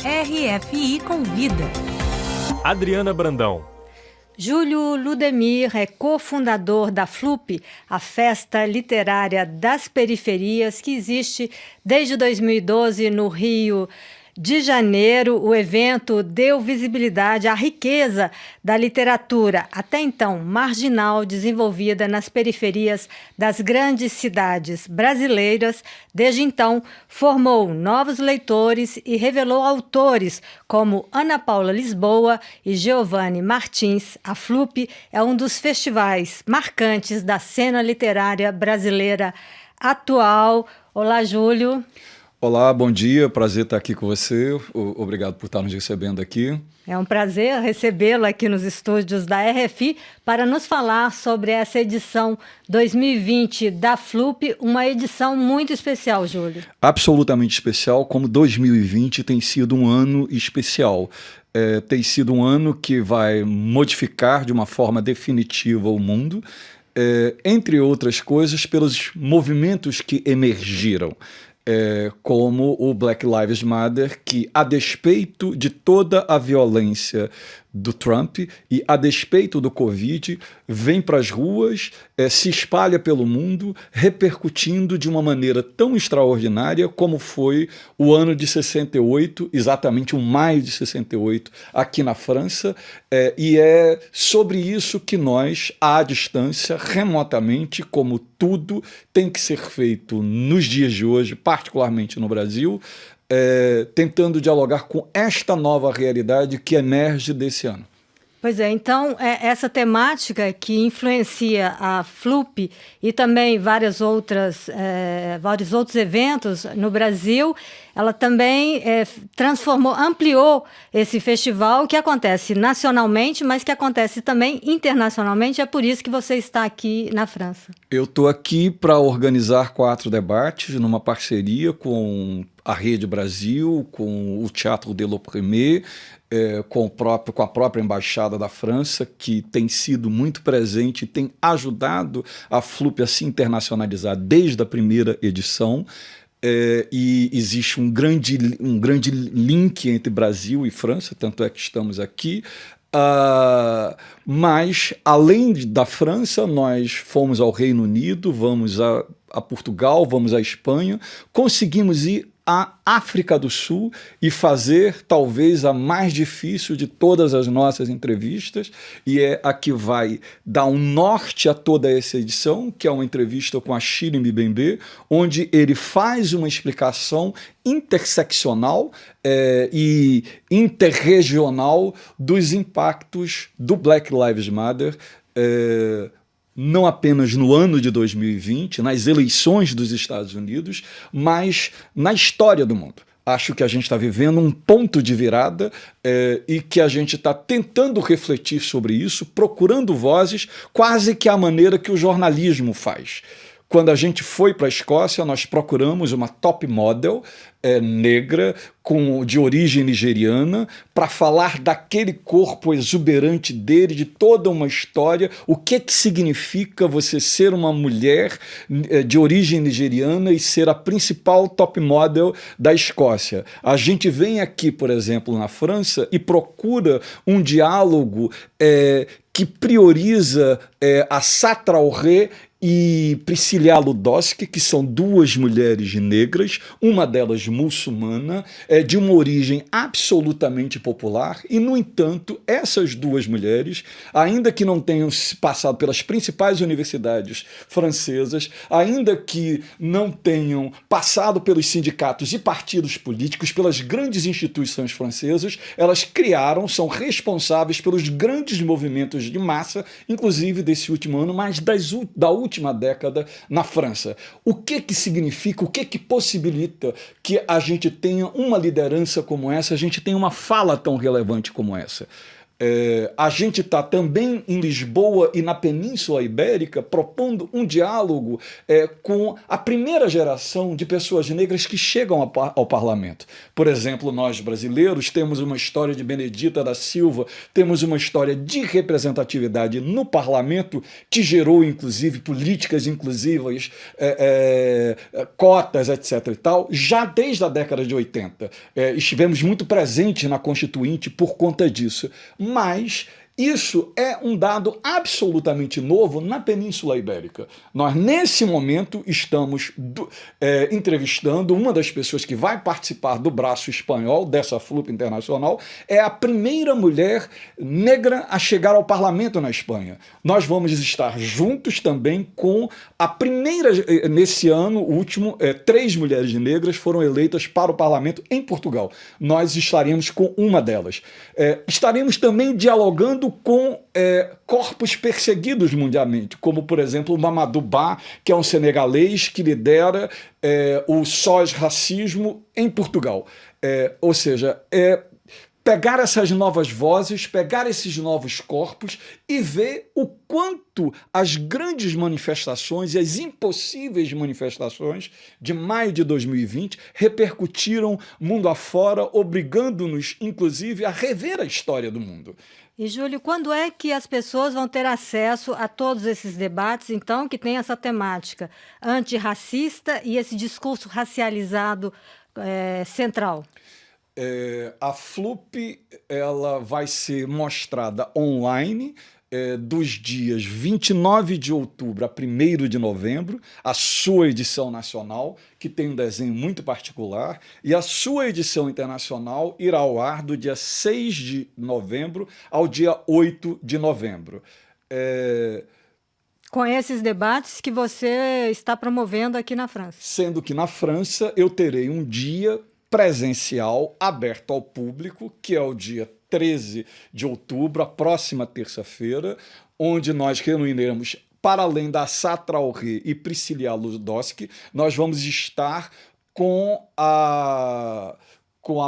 RFI Convida. Adriana Brandão. Júlio Ludemir é cofundador da FLUP, a Festa Literária das Periferias, que existe desde 2012 no Rio de Janeiro. O evento deu visibilidade à riqueza da literatura, até então marginal, desenvolvida nas periferias das grandes cidades brasileiras. Desde então, formou novos leitores e revelou autores como Ana Paula Lisboa e Giovanni Martins. A FLUP é um dos festivais marcantes da cena literária brasileira atual. Olá, Júlio. Olá, bom dia, prazer estar aqui com você, obrigado por estar nos recebendo aqui. É um prazer recebê-lo aqui nos estúdios da RFI para nos falar sobre essa edição 2020 da FLUP, uma edição muito especial, Júlio. Absolutamente especial, como 2020 tem sido um ano especial. Tem sido um ano que vai modificar de uma forma definitiva o mundo, entre outras coisas, pelos movimentos que emergiram. Como o Black Lives Matter, que, a despeito de toda a violência do Trump e a despeito do Covid, vem para as ruas, se espalha pelo mundo, repercutindo de uma maneira tão extraordinária como foi o ano de 68, exatamente o maio de 68, aqui na França, e é sobre isso que nós, à distância, remotamente, como tudo tem que ser feito nos dias de hoje, particularmente no Brasil, tentando dialogar com esta nova realidade que emerge desse ano. Pois é, então essa temática que influencia a FLUP e também vários outros eventos no Brasil, ela também ampliou esse festival que acontece nacionalmente, mas que acontece também internacionalmente. É por isso que você está aqui na França. Eu estou aqui para organizar 4 debates numa parceria com a Rede Brasil, com o Teatro de l'Opprimé, com a própria Embaixada da França, que tem sido muito presente e tem ajudado a FLUP a se internacionalizar desde a primeira edição. E existe um grande link entre Brasil e França, tanto é que estamos aqui. Mas, além da França, nós fomos ao Reino Unido, vamos a Portugal, vamos à Espanha, conseguimos ir à África do Sul e fazer talvez a mais difícil de todas as nossas entrevistas, e é a que vai dar um norte a toda essa edição, que é uma entrevista com Achille Mbembe, onde ele faz uma explicação interseccional e interregional dos impactos do Black Lives Matter, não apenas no ano de 2020, nas eleições dos Estados Unidos, mas na história do mundo. Acho que a gente está vivendo um ponto de virada e que a gente está tentando refletir sobre isso, procurando vozes, quase que a maneira que o jornalismo faz. Quando a gente foi para a Escócia, nós procuramos uma top model negra, de origem nigeriana, para falar daquele corpo exuberante dele, de toda uma história, o que significa você ser uma mulher de origem nigeriana e ser a principal top model da Escócia. A gente vem aqui, por exemplo, na França e procura um diálogo que prioriza a Satraoré e Priscila Ludowski, que são 2 mulheres negras, uma delas muçulmana, de uma origem absolutamente popular, e, no entanto, essas 2 mulheres, ainda que não tenham passado pelas principais universidades francesas, ainda que não tenham passado pelos sindicatos e partidos políticos, pelas grandes instituições francesas, elas são responsáveis pelos grandes movimentos de massa, inclusive desse último ano, mas da última década na França. O que significa, o que possibilita que a gente tenha uma liderança como essa, a gente tenha uma fala tão relevante como essa? A gente está também em Lisboa e na Península Ibérica propondo um diálogo com a primeira geração de pessoas negras que chegam ao parlamento. Por exemplo, nós brasileiros temos uma história de Benedita da Silva, temos uma história de representatividade no parlamento que gerou, inclusive, políticas inclusivas, cotas, etc. e tal, já desde a década de 80. Estivemos muito presentes na Constituinte por conta disso. Mas isso é um dado absolutamente novo na Península Ibérica. Nós, nesse momento, estamos entrevistando uma das pessoas que vai participar do braço espanhol dessa FLUP internacional, é a primeira mulher negra a chegar ao parlamento na Espanha. Nós vamos estar juntos também com a primeira, nesse ano último, 3 mulheres negras foram eleitas para o parlamento em Portugal. Nós estaremos com uma delas. Estaremos também dialogando com corpos perseguidos mundialmente, como, por exemplo, o Mamadou Ba, que é um senegalês que lidera o SOS Racismo em Portugal. Ou seja, pegar essas novas vozes, pegar esses novos corpos e ver o quanto as grandes manifestações e as impossíveis manifestações de maio de 2020 repercutiram mundo afora, obrigando-nos, inclusive, a rever a história do mundo. E, Júlio, quando é que as pessoas vão ter acesso a todos esses debates, então, que tem essa temática antirracista e esse discurso racializado central? A FLUP ela vai ser mostrada online dos dias 29 de outubro a 1º de novembro, a sua edição nacional, que tem um desenho muito particular, e a sua edição internacional irá ao ar do dia 6 de novembro ao dia 8 de novembro. Com esses debates que você está promovendo aqui na França. Sendo que na França eu terei um dia presencial aberto ao público, que é o dia 13 de outubro, a próxima terça-feira, onde nós reuniremos, para além da Assa Traoré e Priscilla Ludowski, nós vamos estar com a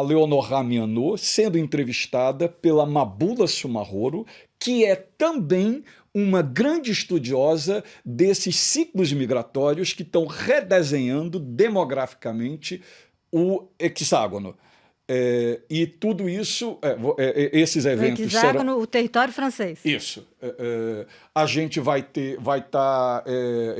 Leonora Miano sendo entrevistada pela Mabula Soumahoro, que é também uma grande estudiosa desses ciclos migratórios que estão redesenhando demograficamente o hexágono. E tudo isso, esses eventos... O hexágono, o território francês. Isso. A gente vai estar...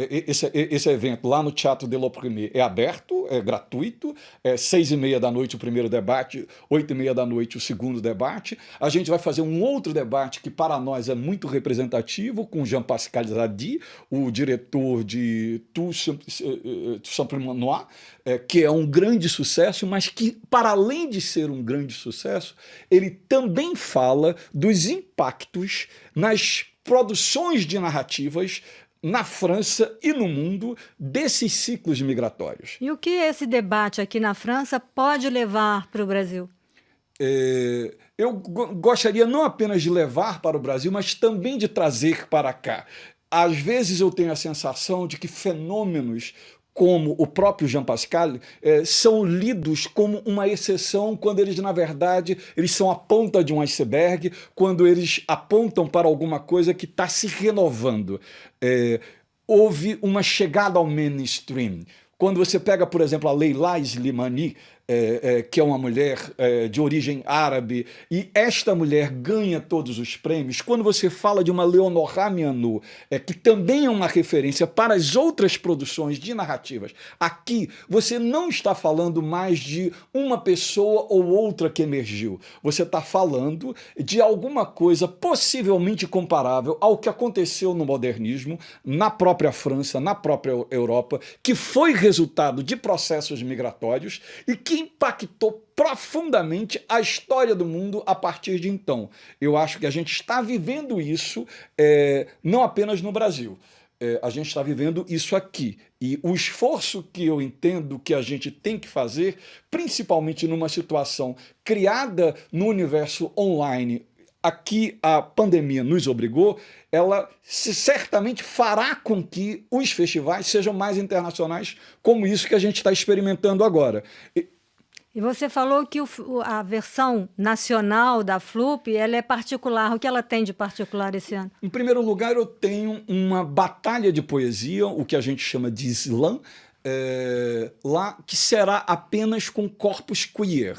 esse evento lá no Teatro de l'Opprimé é aberto, é gratuito, 6h30 da noite o primeiro debate, 8h30 da noite o segundo debate. A gente vai fazer um outro debate que para nós é muito representativo, com Jean-Pascal Zadi, o diretor de Tout Simplement Noir, que é um grande sucesso, mas que, para além de ser um grande sucesso, ele também fala dos impactos nas produções de narrativas na França e no mundo desses ciclos migratórios. E o que esse debate aqui na França pode levar para o Brasil? Eu gostaria não apenas de levar para o Brasil, mas também de trazer para cá. Às vezes eu tenho a sensação de que fenômenos como o próprio Jean Pascal, são lidos como uma exceção quando eles, na verdade, eles são a ponta de um iceberg, quando eles apontam para alguma coisa que está se renovando. Houve uma chegada ao mainstream. Quando você pega, por exemplo, a Leila Slimani, que é uma mulher de origem árabe, e esta mulher ganha todos os prêmios. Quando você fala de uma Leonora Miano, que também é uma referência para as outras produções de narrativas, aqui você não está falando mais de uma pessoa ou outra que emergiu. Você está falando de alguma coisa possivelmente comparável ao que aconteceu no modernismo, na própria França, na própria Europa, que foi resultado de processos migratórios e que impactou profundamente a história do mundo a partir de então. Eu acho que a gente está vivendo isso não apenas no Brasil. A gente está vivendo isso aqui. E o esforço que eu entendo que a gente tem que fazer, principalmente numa situação criada no universo online, aqui a pandemia nos obrigou, ela certamente fará com que os festivais sejam mais internacionais, como isso que a gente está experimentando agora. E você falou que a versão nacional da FLUP, ela é particular. O que ela tem de particular esse ano? Em primeiro lugar, eu tenho uma batalha de poesia, o que a gente chama de slam, lá, que será apenas com corpos queer.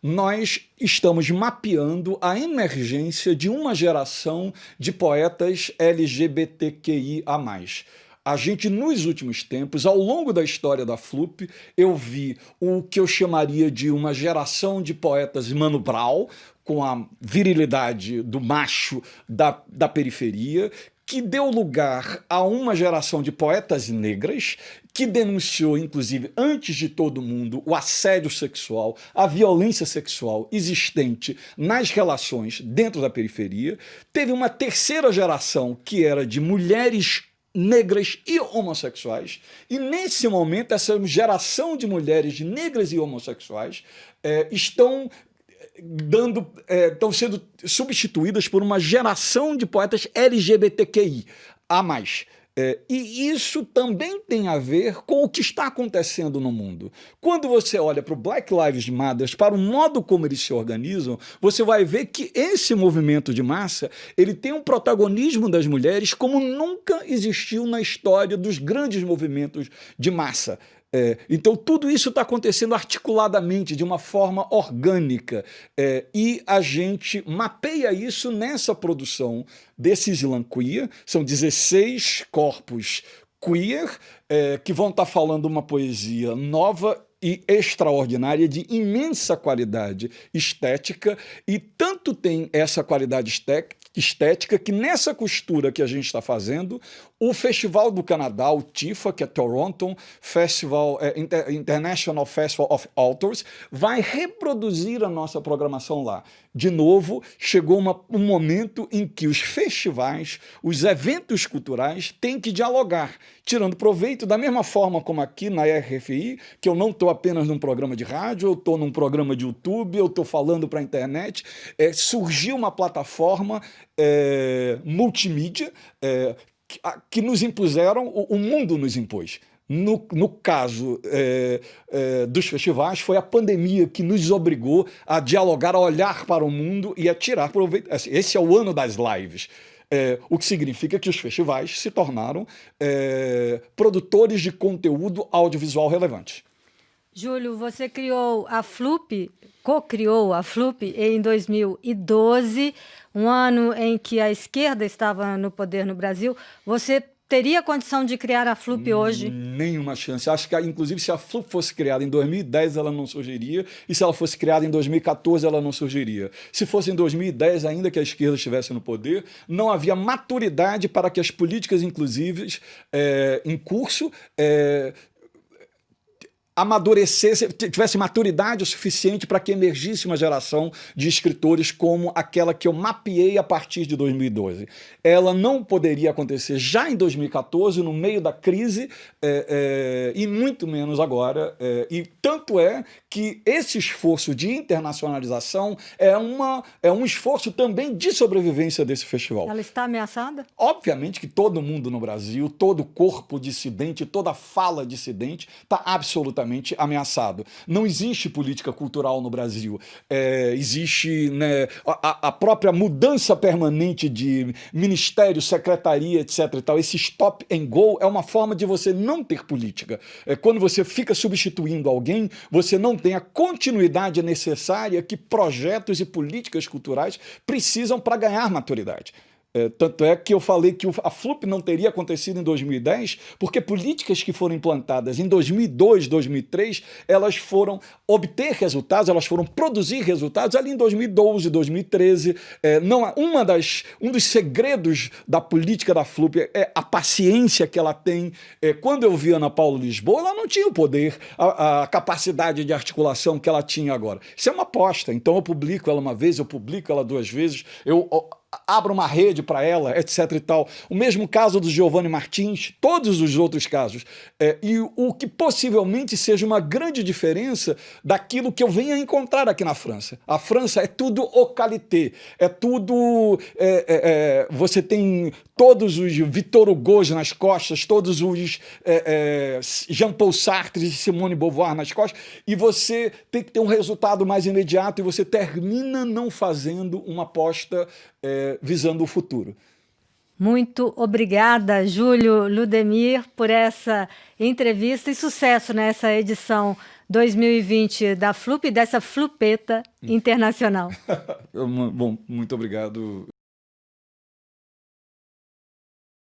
Nós estamos mapeando a emergência de uma geração de poetas LGBTQIA+. A gente, nos últimos tempos, ao longo da história da FLUP, eu vi o que eu chamaria de uma geração de poetas Mano Brown, com a virilidade do macho da periferia, que deu lugar a uma geração de poetas negras, que denunciou, inclusive, antes de todo mundo, o assédio sexual, a violência sexual existente nas relações dentro da periferia. Teve uma terceira geração, que era de mulheres negras e homossexuais, e nesse momento essa geração de mulheres negras e homossexuais estão sendo substituídas por uma geração de poetas LGBTQI a mais. E isso também tem a ver com o que está acontecendo no mundo. Quando você olha para o Black Lives Matter, para o modo como eles se organizam, você vai ver que esse movimento de massa ele tem um protagonismo das mulheres como nunca existiu na história dos grandes movimentos de massa. Então tudo isso está acontecendo articuladamente, de uma forma orgânica, e a gente mapeia isso nessa produção desse slam queer. São 16 corpos queer que vão estar falando uma poesia nova e extraordinária, de imensa qualidade estética, e tanto tem essa qualidade estética que nessa costura que a gente está fazendo, o Festival do Canadá, o TIFA, que é Toronto Festival, International Festival of Authors, vai reproduzir a nossa programação lá. De novo, chegou um momento em que os festivais, os eventos culturais têm que dialogar, tirando proveito da mesma forma como aqui na RFI, que eu não estou apenas num programa de rádio, eu estou num programa de YouTube, eu estou falando para a internet. Surgiu uma plataforma multimídia que nos impuseram, o mundo nos impôs. No caso dos festivais, foi a pandemia que nos obrigou a dialogar, a olhar para o mundo e a tirar proveito. Esse é o ano das lives. O que significa que os festivais se tornaram produtores de conteúdo audiovisual relevante. Júlio, você criou a FLUP, co-criou a FLUP em 2012, um ano em que a esquerda estava no poder no Brasil. Você teria condição de criar a FLUP hoje? Nenhuma chance. Acho que, inclusive, se a FLUP fosse criada em 2010, ela não surgiria, e se ela fosse criada em 2014, ela não surgiria. Se fosse em 2010, ainda que a esquerda estivesse no poder, não havia maturidade para que as políticas inclusivas em curso amadurecesse, tivesse maturidade o suficiente para que emergisse uma geração de escritores como aquela que eu mapeei a partir de 2012. Ela não poderia acontecer já em 2014, no meio da crise, e muito menos agora. E tanto é que esse esforço de internacionalização é um esforço também de sobrevivência desse festival. Ela está ameaçada? Obviamente que todo mundo no Brasil, todo corpo dissidente, toda fala dissidente está absolutamente ameaçado. Não existe política cultural no Brasil. Existe, né, a própria mudança permanente de ministério, secretaria, etc. e tal. Esse stop and go é uma forma de você não ter política. Quando você fica substituindo alguém, você não tem a continuidade necessária que projetos e políticas culturais precisam para ganhar maturidade. Tanto é que eu falei que a FLUP não teria acontecido em 2010, porque políticas que foram implantadas em 2002, 2003, elas foram obter resultados, elas foram produzir resultados ali em 2012, 2013. Um dos segredos da política da FLUP é a paciência que ela tem. Quando eu vi Ana Paula Lisboa, ela não tinha o poder, a capacidade de articulação que ela tinha agora. Isso é uma aposta. Então eu publico ela uma vez, eu publico ela duas vezes, eu abra uma rede para ela, etc. e tal. O mesmo caso do Giovanni Martins, todos os outros casos. E o que possivelmente seja uma grande diferença daquilo que eu venho a encontrar aqui na França. A França é tudo au qualité, é tudo... você tem todos os Victor Hugo nas costas, todos os Jean-Paul Sartre e Simone Beauvoir nas costas, e você tem que ter um resultado mais imediato e você termina não fazendo uma aposta visando o futuro. Muito obrigada, Júlio Ludemir, por essa entrevista e sucesso nessa edição 2020 da FLUP, dessa Flupeta Internacional. Bom, muito obrigado.